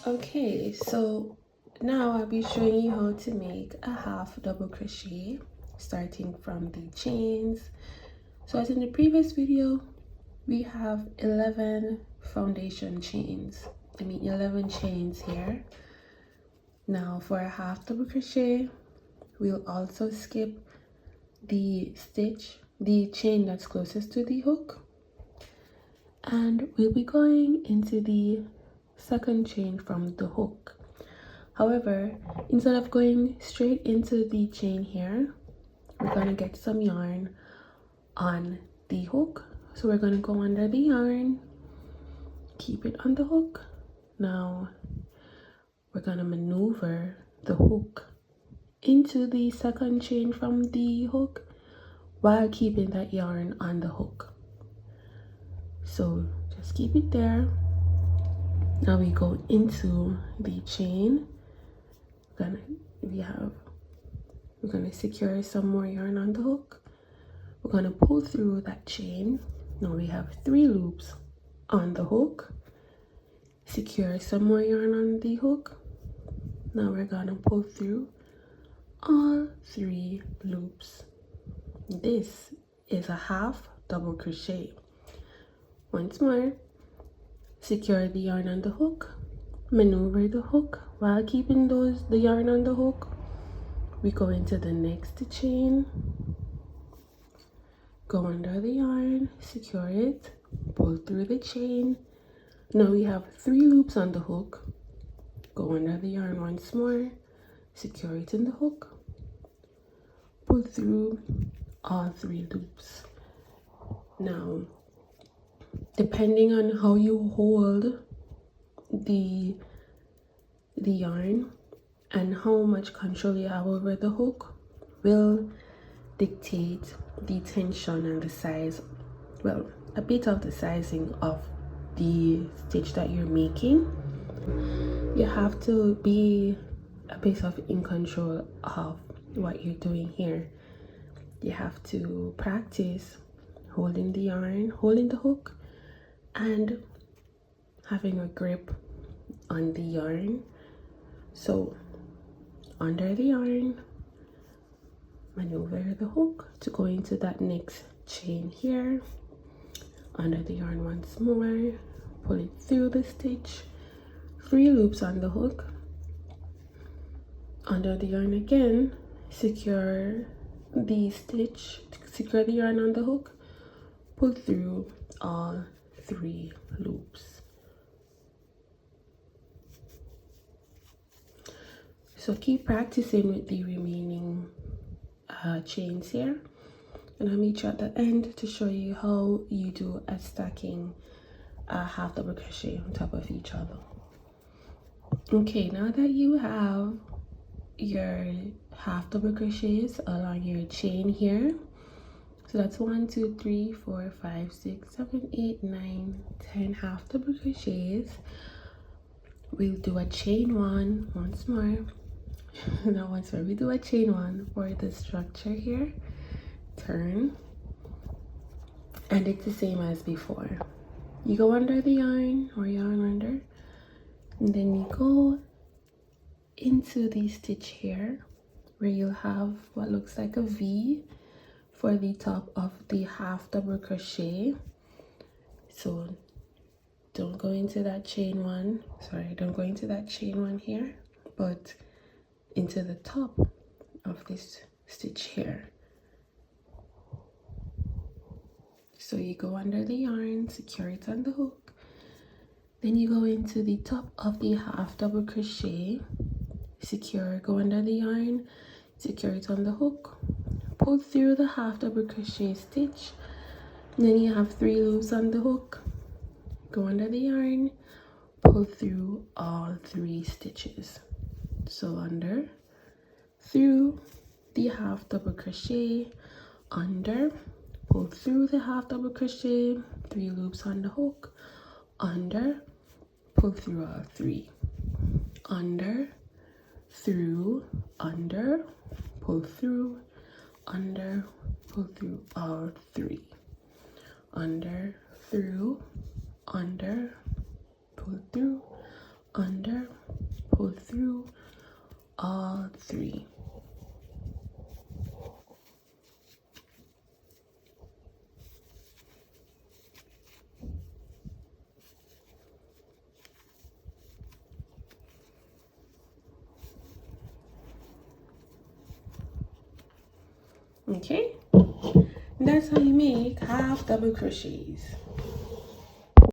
Okay, so now I'll be showing you how to make a half double crochet starting from the chains. So as in the previous video, we have 11 foundation chains. 11 chains here. Now for a half double crochet, we'll also skip the chain that's closest to the hook, and we'll be going into the second chain from the hook. However, instead of going straight into the chain here, we're going to get some yarn on the hook. So we're going to go under the yarn, keep it on the hook. Now we're going to maneuver the hook into the second chain from the hook while keeping that yarn on the hook. So just keep it there. Now we go into the chain. We're gonna secure some more yarn on the hook. We're gonna pull through that chain. Now we have 3 loops on the hook. Secure some more yarn on the hook. Now we're gonna pull through all 3 loops. This is a half double crochet. Once more, secure the yarn on the hook, maneuver the hook while keeping the yarn on the hook. We go into the next chain, go under the yarn, secure it, pull through the chain. Now we have 3 loops on the hook. Go under the yarn once more, secure it in the hook, pull through all 3 loops. Now, depending on how you hold the yarn and how much control you have over the hook will dictate the tension and the size, well, a bit of the sizing of the stitch that you're making. You have to be a bit in control of what you're doing here. You have to practice holding the yarn, holding the hook, and having a grip on the yarn. So under the yarn, maneuver the hook to go into that next chain here. Under the yarn once more, pull it through the stitch, 3 loops on the hook. Under the yarn again, secure the yarn on the hook, pull through all 3 loops. So keep practicing with the remaining chains here, and I'll meet you at the end to show you how you do a stacking half double crochet on top of each other. Okay, now that you have your half double crochets along your chain here, so that's 1 2 3 4 5 6 7 8 9 10 half double crochets. We'll do a chain 1 once more. Now once more, we do a chain 1 for the structure here, turn, and it's the same as before. You go under the yarn or yarn under, and then you go into the stitch here where you'll have what looks like a V for the top of the half double crochet. So don't go into that chain 1, don't go into that chain 1 here, but into the top of this stitch here. So you go under the yarn, secure it on the hook, then you go into the top of the half double crochet, go under the yarn, secure it on the hook, pull through the half double crochet stitch, and then you have 3 loops on the hook, go under the yarn, pull through all 3 stitches. So under, through the half double crochet, under, pull through the half double crochet, 3 loops on the hook, under, pull through all 3, under, through, under, pull through, under, pull through all 3, under, through, under, pull through under, pull through all 3. Okay, that's how you make half double crochets.